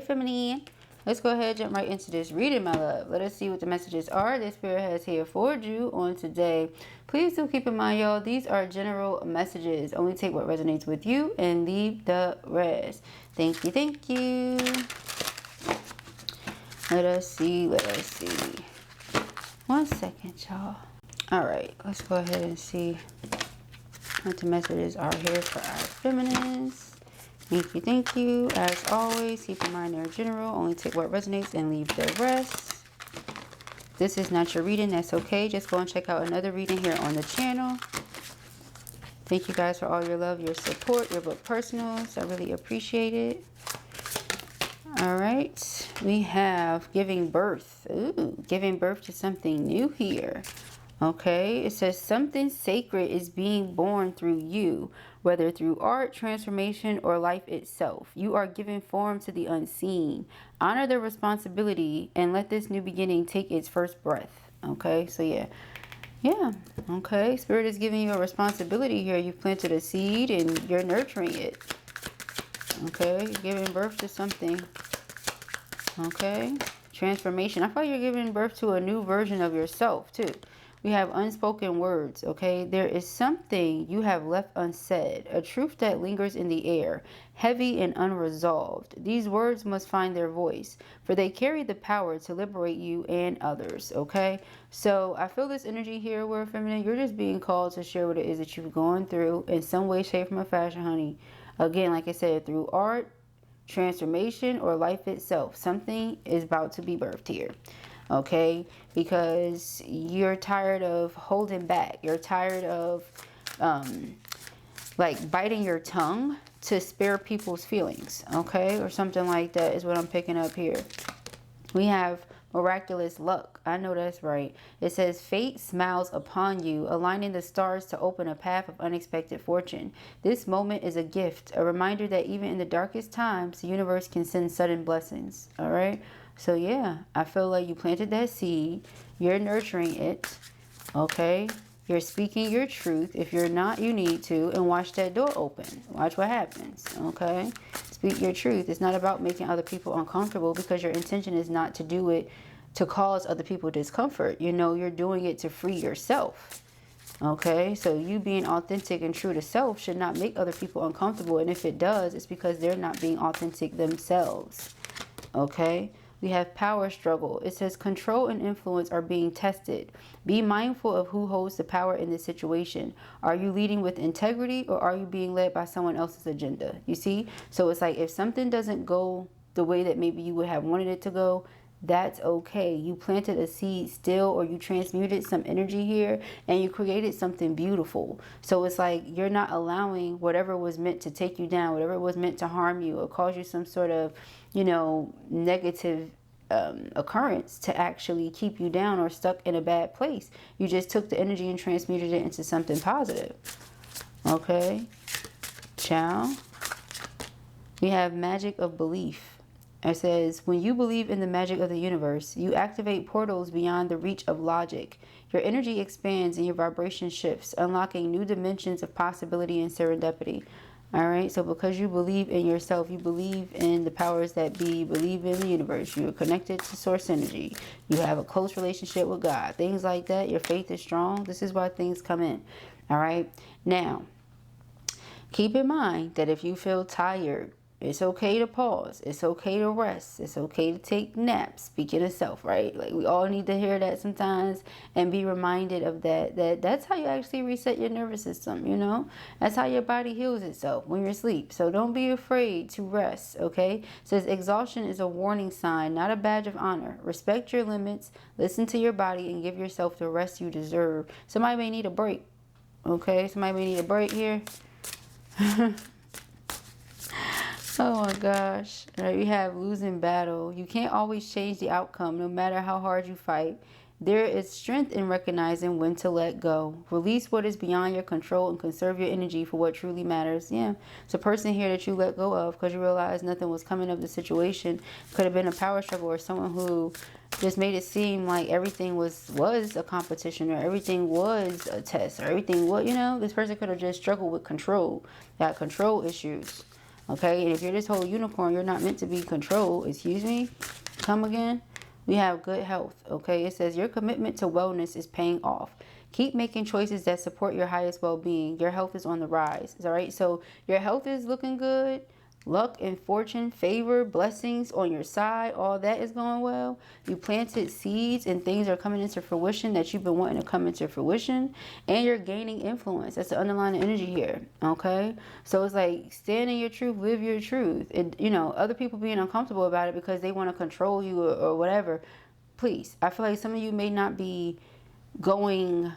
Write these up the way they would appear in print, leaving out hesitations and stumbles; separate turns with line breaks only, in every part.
feminine. Let's go ahead and jump right into this reading, my love. Let us see what the messages are that Spirit has here for you on today. Please do keep in mind, y'all, these are general messages. Only take what resonates with you and leave the rest. Thank you, thank you. Let us see, let us see. 1 second, y'all. All right, let's go ahead and see what the messages are here for our feminines. Thank you. As always, keep in mind they're general. Only take what resonates and leave the rest. If this is not your reading, that's okay. Just go and check out another reading here on the channel. Thank you guys for all your love, your support, your book personals. I really appreciate it. All right, we have giving birth. Ooh, giving birth to something new here. Okay, it says something sacred is being born through you, whether through art, transformation, or life itself. You are giving form to the unseen. Honor the responsibility and let this new beginning take its first breath. Okay, so yeah, okay. Spirit is giving you a responsibility here. You've planted a seed and you're nurturing it. Okay, you're giving birth to something. Okay, transformation. I thought you're giving birth to a new version of yourself too. We have unspoken words. Okay, there is something you have left unsaid, a truth that lingers in the air, heavy and unresolved. These words must find their voice, for they carry the power to liberate you and others. Okay, so I feel this energy here where feminine, you're just being called to share what it is that you've gone through in some way, shape, or fashion, honey. Again, like I said, through art, transformation, or life itself. Something is about to be birthed here. Okay, because you're tired of holding back. You're tired of like biting your tongue to spare people's feelings. Okay, or something like that is what I'm picking up here. We have miraculous luck. I know that's right. It says fate smiles upon you, aligning the stars to open a path of unexpected fortune. This moment is a gift, a reminder that even in the darkest times, the universe can send sudden blessings. All right. So yeah, I feel like you planted that seed. You're nurturing it. Okay. You're speaking your truth. If you're not, you need to. And watch that door open. Watch what happens. Okay. Speak your truth. It's not about making other people uncomfortable, because your intention is not to do it to cause other people discomfort. You know, you're doing it to free yourself. Okay. So you being authentic and true to self should not make other people uncomfortable. And if it does, it's because they're not being authentic themselves. Okay. We have power struggle. It says control and influence are being tested. Be mindful of who holds the power in this situation. Are you leading with integrity, or are you being led by someone else's agenda? You see? So it's like if something doesn't go the way that maybe you would have wanted it to go, that's okay. You planted a seed still, or you transmuted some energy here and you created something beautiful. So it's like you're not allowing whatever was meant to take you down, whatever was meant to harm you or cause you some sort of, you know, negative occurrence to actually keep you down or stuck in a bad place. You just took the energy and transmuted it into something positive. Okay, ciao. We have magic of belief. It says, when you believe in the magic of the universe, you activate portals beyond the reach of logic. Your energy expands and your vibration shifts, unlocking new dimensions of possibility and serendipity. All right, so because you believe in yourself, you believe in the powers that be, you believe in the universe, you're connected to source energy, you have a close relationship with God, things like that, your faith is strong. This is why things come in. All right, now, keep in mind that if you feel tired, it's okay to pause. It's okay to rest. It's okay to take naps. Speaking of self, right? Like we all need to hear that sometimes and be reminded of that. That's how you actually reset your nervous system, you know? That's how your body heals itself when you're asleep. So don't be afraid to rest, okay? It says exhaustion is a warning sign, not a badge of honor. Respect your limits, listen to your body, and give yourself the rest you deserve. Somebody may need a break, okay? Somebody may need a break here. Oh my gosh. All right, we have losing battle. You can't always change the outcome, no matter how hard you fight. There is strength in recognizing when to let go. Release what is beyond your control and conserve your energy for what truly matters. Yeah, it's a person here that you let go of because you realized nothing was coming of the situation. Could have been a power struggle or someone who just made it seem like everything was a competition, or everything was a test, or everything was, you know, this person could have just struggled with control, got control issues. Okay, and if you're this whole unicorn, you're not meant to be controlled. Excuse me? Come again? We have good health. Okay, it says your commitment to wellness is paying off. Keep making choices that support your highest well-being. Your health is on the rise. All right, so your health is looking good. Luck and fortune, favor, blessings on your side, all that is going well. You planted seeds and things are coming into fruition that you've been wanting to come into fruition. And you're gaining influence. That's the underlying energy here, okay? So it's like, stand in your truth, live your truth. And, you know, other people being uncomfortable about it because they want to control you or whatever. Please, I feel like some of you may not be going...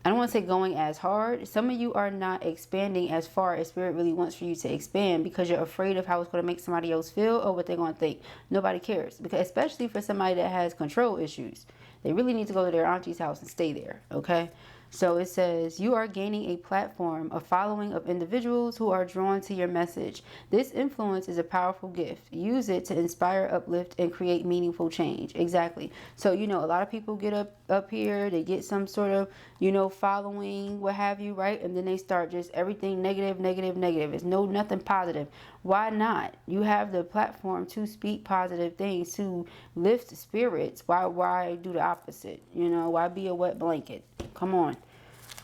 I don't want to say going as hard. Some of you are not expanding as far as Spirit really wants for you to expand because you're afraid of how it's going to make somebody else feel or what they're going to think. Nobody cares. Because especially for somebody that has control issues, they really need to go to their auntie's house and stay there, okay? So it says, you are gaining a platform, a following of individuals who are drawn to your message. This influence is a powerful gift. Use it to inspire, uplift, and create meaningful change. Exactly. So, you know, a lot of people get up here, they get some sort of, you know, following, what have you, right? And then they start just everything negative, negative, negative. It's nothing positive. Why not? You have the platform to speak positive things, to lift spirits. Why do the opposite? You know, why be a wet blanket? Come on.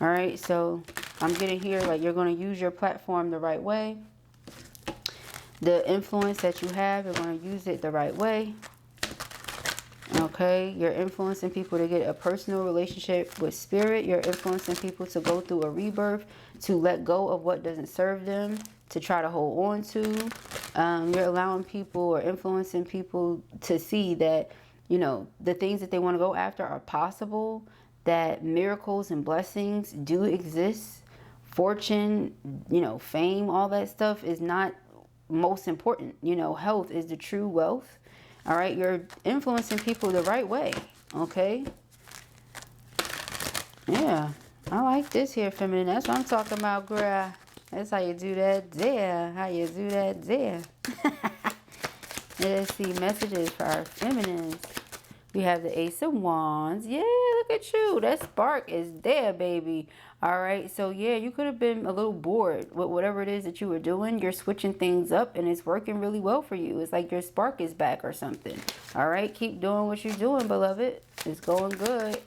All right, so I'm getting here like you're going to use your platform the right way. The influence that you have, you're going to use it the right way. Okay, you're influencing people to get a personal relationship with Spirit. You're influencing people to go through a rebirth, to let go of what doesn't serve them, to try to hold on to. You're allowing people or influencing people to see that, you know, the things that they want to go after are possible, that miracles and blessings do exist. Fortune, you know, fame, all that stuff is not most important. You know, health is the true wealth. All right, you're influencing people the right way, okay? Yeah, I like this here, feminine. That's what I'm talking about, girl. That's how you do that there. How you do that there. Let's see, messages for our feminines. We have the Ace of Wands. Yeah, look at you. That spark is there, baby. All right. So, yeah, you could have been a little bored with whatever it is that you were doing. You're switching things up and it's working really well for you. It's like your spark is back or something. All right. Keep doing what you're doing, beloved. It's going good.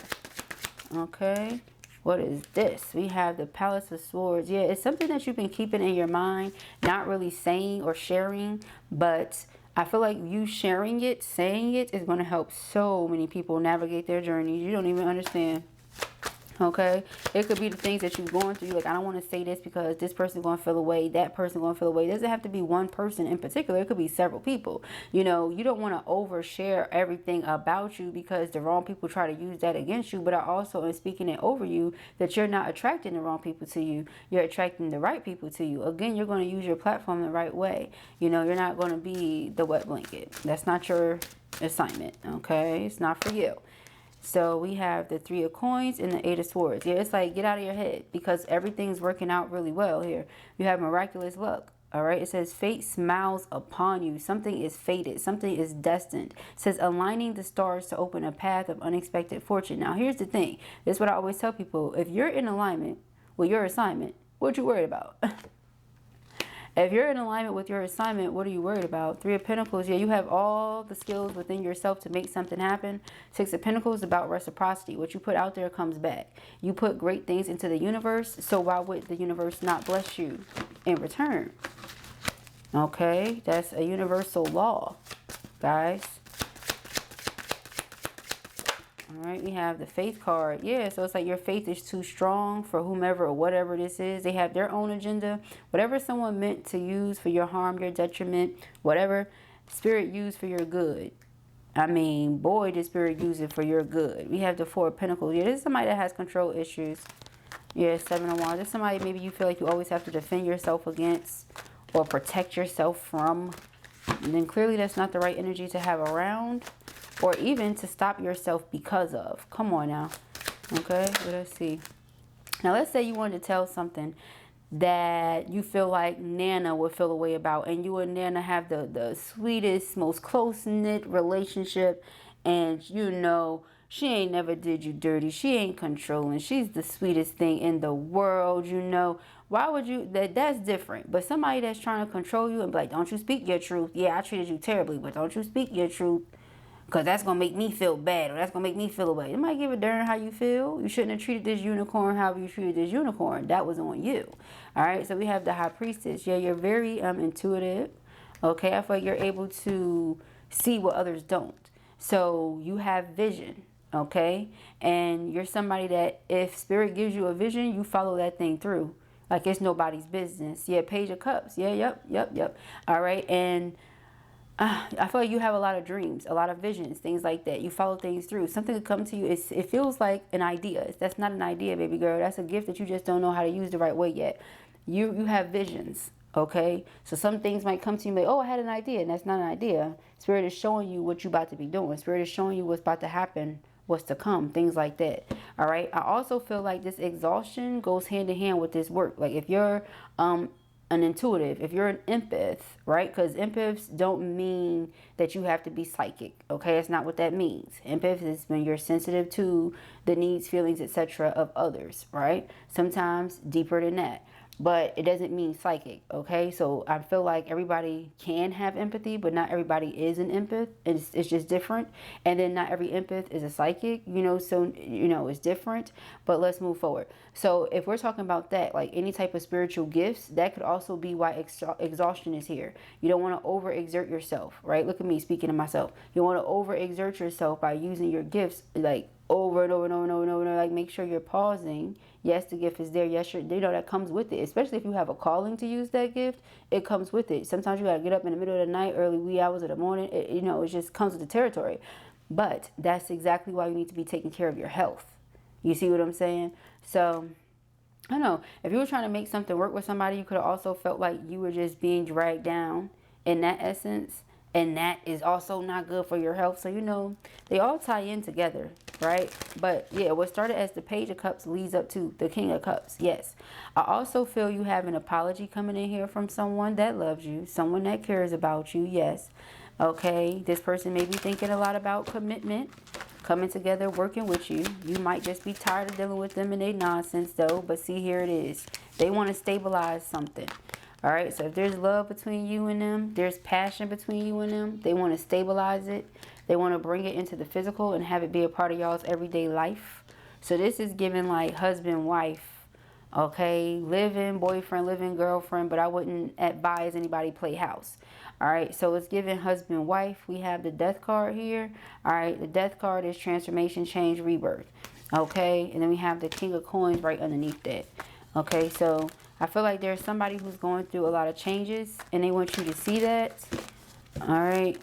Okay. What is this? We have the Palace of Swords. Yeah, it's something that you've been keeping in your mind, not really saying or sharing, but I feel like you sharing it, saying it, is going to help so many people navigate their journeys. You don't even understand. Okay? It could be the things that you're going through. Like, I don't want to say this because this person's going to feel away. That person's going to feel away. It doesn't have to be one person in particular. It could be several people. You know, you don't want to overshare everything about you because the wrong people try to use that against you. But I also am speaking it over you that you're not attracting the wrong people to you. You're attracting the right people to you. Again, you're going to use your platform the right way. You know, you're not going to be the wet blanket. That's not your assignment. Okay? It's not for you. So we have the Three of Coins and the Eight of Swords. Yeah, it's like, get out of your head because everything's working out really well here. You have miraculous luck. All right. It says fate smiles upon you. Something is fated. Something is destined. It says aligning the stars to open a path of unexpected fortune. Now, here's the thing. This is what I always tell people. If you're in alignment with your assignment, what you worried about? If you're in alignment with your assignment, what are you worried about? Three of Pentacles, yeah, you have all the skills within yourself to make something happen. Six of Pentacles is about reciprocity. What you put out there comes back. You put great things into the universe, so why would the universe not bless you in return? Okay, that's a universal law, guys. All right, we have the Faith card. Yeah, so it's like your faith is too strong for whomever or whatever this is. They have their own agenda. Whatever someone meant to use for your harm, your detriment, whatever, Spirit used for your good. I mean, boy, did Spirit use it for your good. We have the Four of Pentacles. Yeah, this is somebody that has control issues. Yeah, Seven of Wands. This is somebody maybe you feel like you always have to defend yourself against or protect yourself from. And then clearly that's not the right energy to have around. Or even to stop yourself because of. Come on now. Okay, let's see. Now, let's say you wanted to tell something that you feel like Nana would feel a way about. And you and Nana have the sweetest, most close-knit relationship. And, you know, She ain't never did you dirty. She ain't controlling. She's the sweetest thing in the world, you know. Why would you, that's different. But somebody that's trying to control you and be like, don't you speak your truth. Yeah, I treated you terribly, but don't you speak your truth. Because that's going to make me feel bad, or that's going to make me feel away. It might give a darn how you feel. You shouldn't have treated this unicorn how you treated this unicorn. That was on you. All right, so we have the High Priestess. Yeah, you're very intuitive. Okay, I feel like you're able to see what others don't. So you have vision, okay? And you're somebody that if Spirit gives you a vision, you follow that thing through. Like it's nobody's business. Yeah, Page of Cups. Yeah, yep. All right, and I feel like you have a lot of dreams, a lot of visions, things like that. You follow things through. Something could come to you. It feels like an idea. That's not an idea, baby girl. That's a gift that you just don't know how to use the right way yet. You have visions, okay? So some things might come to you like, oh, I had an idea, and that's not an idea. Spirit is showing you what you're about to be doing. Spirit is showing you what's about to happen, what's to come, things like that. All right? I also feel like this exhaustion goes hand in hand with this work. Like if you're an intuitive, if you're an empath, right? Because empaths don't mean that you have to be psychic, okay? That's not what that means. Empath is when you're sensitive to the needs, feelings, etc. of others, right? Sometimes deeper than that. But it doesn't mean psychic, okay? So I feel like everybody can have empathy, but not everybody is an empath. It's just different. And then not every empath is a psychic, you know, so, you know, it's different. But let's move forward. So if we're talking about that, like any type of spiritual gifts, that could also be why exhaustion is here. You don't want to overexert yourself, right? Look at me speaking to myself. You want to overexert yourself by using your gifts, like, over and over and over and over and over. Like, make sure you're pausing. Yes, the gift is there. Yes, you know, that comes with it. Especially if you have a calling to use that gift, it comes with it. Sometimes you got to get up in the middle of the night, early wee hours of the morning. You know, it just comes with the territory. But that's exactly why you need to be taking care of your health. You see what I'm saying? So, I don't know. If you were trying to make something work with somebody, you could have also felt like you were just being dragged down in that essence. And that is also not good for your health. So, you know, they all tie in together, right? But, yeah, what started as the Page of Cups leads up to the King of Cups. Yes. I also feel you have an apology coming in here from someone that loves you, someone that cares about you. Yes. Okay. This person may be thinking a lot about commitment, coming together, working with you. You might just be tired of dealing with them and their nonsense, though. But see, here it is. They want to stabilize something. All right, so if there's love between you and them, there's passion between you and them, they want to stabilize it. They want to bring it into the physical and have it be a part of y'all's everyday life. So this is giving like husband, wife, okay, living boyfriend, living girlfriend, but I wouldn't advise anybody play house. All right, so it's giving husband, wife. We have the Death card here. All right, the Death card is transformation, change, rebirth. Okay, and then we have the King of Coins right underneath that. Okay, so I feel like there's somebody who's going through a lot of changes and they want you to see that. All right.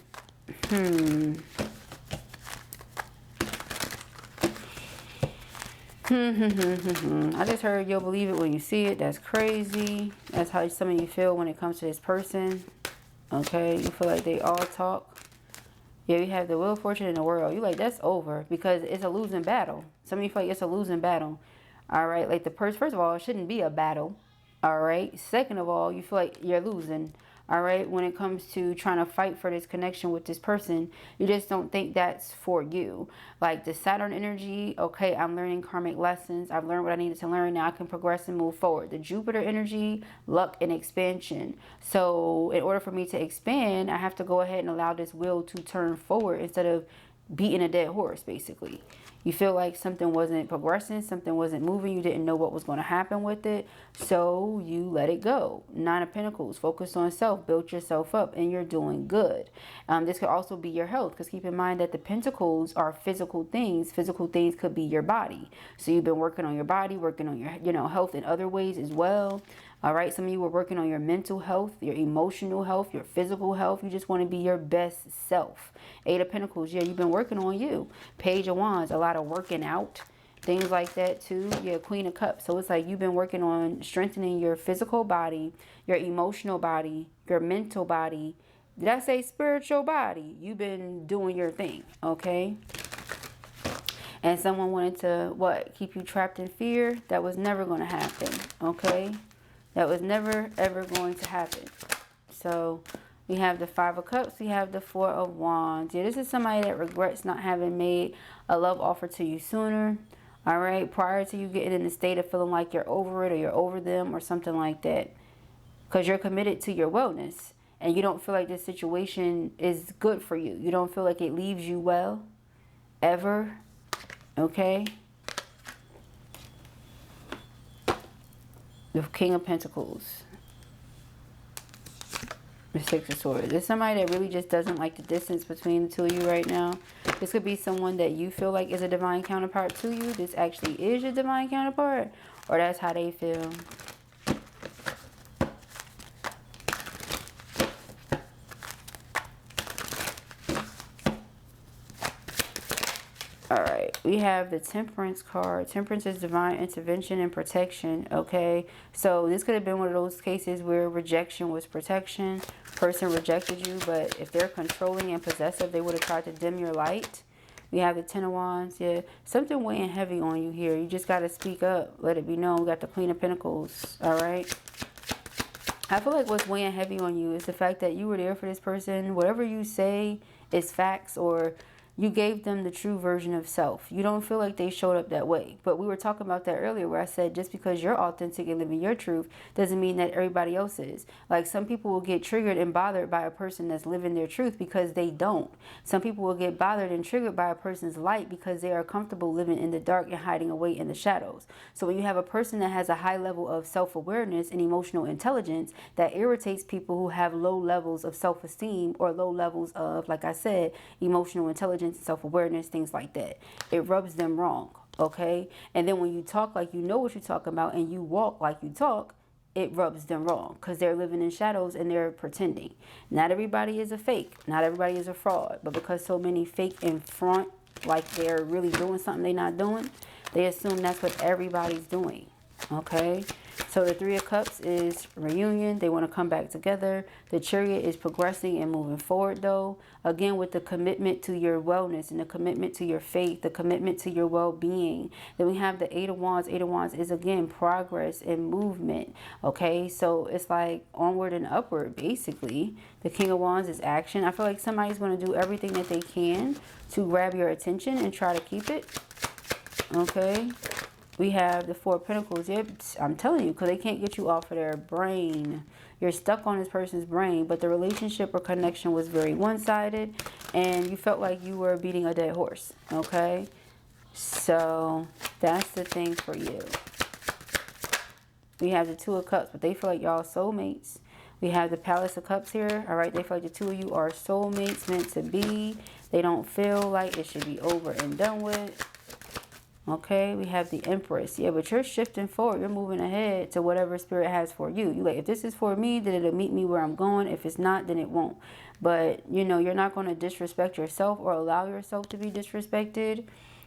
I just heard you'll believe it when you see it. That's crazy. That's how some of you feel when it comes to this person. Okay, you feel like they all talk. Yeah, you have the Wheel of Fortune in the World. You're like, that's over because it's a losing battle. Some of you feel like it's a losing battle. All right, like the person, first of all, it shouldn't be a battle. All right. Second of all, you feel like you're losing. All right. When it comes to trying to fight for this connection with this person, you just don't think that's for you. Like the Saturn energy. Okay. I'm learning karmic lessons. I've learned what I needed to learn. Now I can progress and move forward. The Jupiter energy, luck and expansion. So in order for me to expand, I have to go ahead and allow this wheel to turn forward instead of beating a dead horse, basically. You feel like something wasn't progressing, something wasn't moving, you didn't know what was going to happen with it, so you let it go. Nine of Pentacles, focus on self, build yourself up, and you're doing good. This could also be your health, because keep in mind that the Pentacles are physical things. Physical things could be your body. So you've been working on your body, working on your health in other ways as well. All right, some of you were working on your mental health, your emotional health, your physical health. You just want to be your best self. Eight of Pentacles, yeah, you've been working on you. Page of Wands, a lot of working out, things like that too. Yeah, Queen of Cups. So it's like you've been working on strengthening your physical body, your emotional body, your mental body. Did I say spiritual body? You've been doing your thing, okay? And someone wanted to, what, keep you trapped in fear? That was never going to happen, okay? That was never, ever going to happen. So, We have the Five of Cups. We have the Four of Wands. Yeah, this is somebody that regrets not having made a love offer to you sooner. All right, prior to you getting in the state of feeling like you're over it or you're over them or something like that. Because you're committed to your wellness. And you don't feel like this situation is good for you. You don't feel like it leaves you well. Ever. Okay. The King of Pentacles. The Six of Swords. There's somebody that really just doesn't like the distance between the two of you right now. This could be someone that you feel like is a divine counterpart to you. This actually is your divine counterpart. Or that's how they feel. Alright, we have the Temperance card. Temperance is divine intervention and protection, okay? So this could have been one of those cases where rejection was protection. Person rejected you, but if they're controlling and possessive, they would have tried to dim your light. We have the Ten of Wands, yeah. Something weighing heavy on you here. You just got to speak up. Let it be known. We got the Queen of Pentacles, alright? I feel like what's weighing heavy on you is the fact that you were there for this person. Whatever you say is facts, or you gave them the true version of self. You don't feel like they showed up that way. But we were talking about that earlier where I said just because you're authentic and living your truth doesn't mean that everybody else is. Like some people will get triggered and bothered by a person that's living their truth because they don't. Some people will get bothered and triggered by a person's light because they are comfortable living in the dark and hiding away in the shadows. So when you have a person that has a high level of self-awareness and emotional intelligence, that irritates people who have low levels of self-esteem or low levels of, like I said, emotional intelligence, self-awareness, things like that. It rubs them wrong, okay? And then when you talk like you know what you're talking about and you walk like you talk, it rubs them wrong because they're living in shadows and they're pretending. Not everybody is a fake. Not everybody is a fraud. But because so many fake in front, like they're really doing something they're not doing, they assume that's what everybody's doing, okay? So the Three of Cups is reunion. They want to come back together. The Chariot is progressing and moving forward, though. Again, with the commitment to your wellness and the commitment to your faith, the commitment to your well-being. Then we have the Eight of Wands. Eight of Wands is, again, progress and movement. Okay, so it's like onward and upward, basically. The King of Wands is action. I feel like somebody's going to do everything that they can to grab your attention and try to keep it. Okay. We have the Four of Pentacles. Yep, I'm telling you, because they can't get you off of their brain. You're stuck on this person's brain, but the relationship or connection was very one-sided, and you felt like you were beating a dead horse, okay? So that's the thing for you. We have the Two of Cups, but they feel like y'all soulmates. We have the Palace of Cups here, all right? They feel like the two of you are soulmates, meant to be. They don't feel like it should be over and done with. Okay, we have the Empress. Yeah, but you're shifting forward. You're moving ahead to whatever Spirit has for you. You like, if this is for me, then it'll meet me where I'm going. If it's not, then it won't. But, you know, you're not going to disrespect yourself or allow yourself to be disrespected.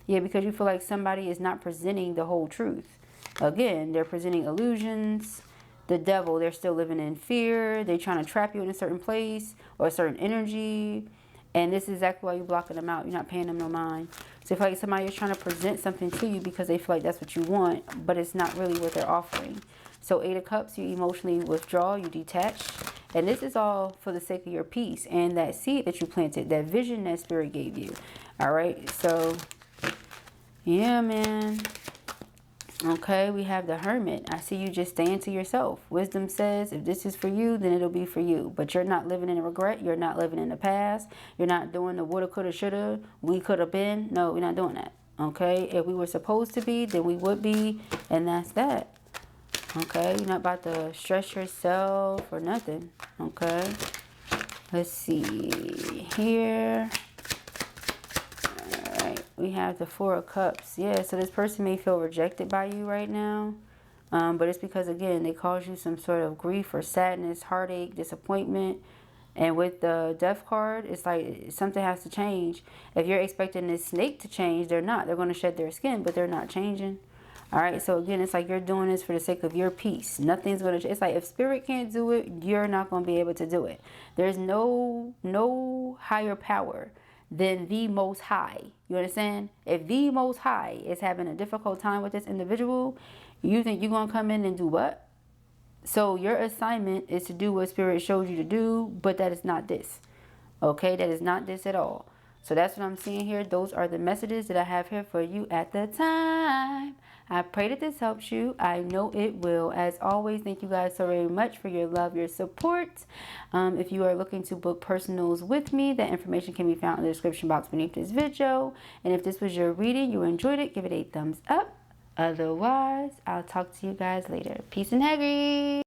Yeah, because you feel like somebody is not presenting the whole truth. Again, they're presenting illusions. The devil, they're still living in fear. They're trying to trap you in a certain place or a certain energy. And this is exactly why you're blocking them out. You're not paying them no mind. So if like somebody is trying to present something to you because they feel like that's what you want, but it's not really what they're offering. So Eight of Cups, you emotionally withdraw, you detach. And this is all for the sake of your peace and that seed that you planted, that vision that Spirit gave you. All right, so yeah, man. Okay, we have the Hermit. I see you just staying to yourself. Wisdom says if this is for you, then it'll be for you. But you're not living in a regret. You're not living in the past. You're not doing the woulda, coulda, shoulda. We could have been. No, we're not doing that. Okay, if we were supposed to be, then we would be. And that's that. Okay, you're not about to stress yourself or nothing. Okay, let's see here. We have the Four of Cups. Yeah, so this person may feel rejected by you right now. But it's because, again, they caused you some sort of grief or sadness, heartache, disappointment. And with the Death card, it's like something has to change. If you're expecting this snake to change, they're not. They're going to shed their skin, but they're not changing. All right, so again, it's like you're doing this for the sake of your peace. Nothing's going to change. It's like if Spirit can't do it, you're not going to be able to do it. There's no higher power than the Most High. You understand? If the Most High is having a difficult time with this individual, you think you're going to come in and do what? So your assignment is to do what Spirit showed you to do, but that is not this. Okay, that is not this at all. So that's what I'm seeing here. Those are the messages that I have here for you at the time. I pray that this helps you. I know it will. As always, thank you guys so very much for your love, your support. If you are looking to book personals with me, that information can be found in the description box beneath this video. And if this was your reading, you enjoyed it, give it a thumbs up. Otherwise, I'll talk to you guys later. Peace and Hagrid.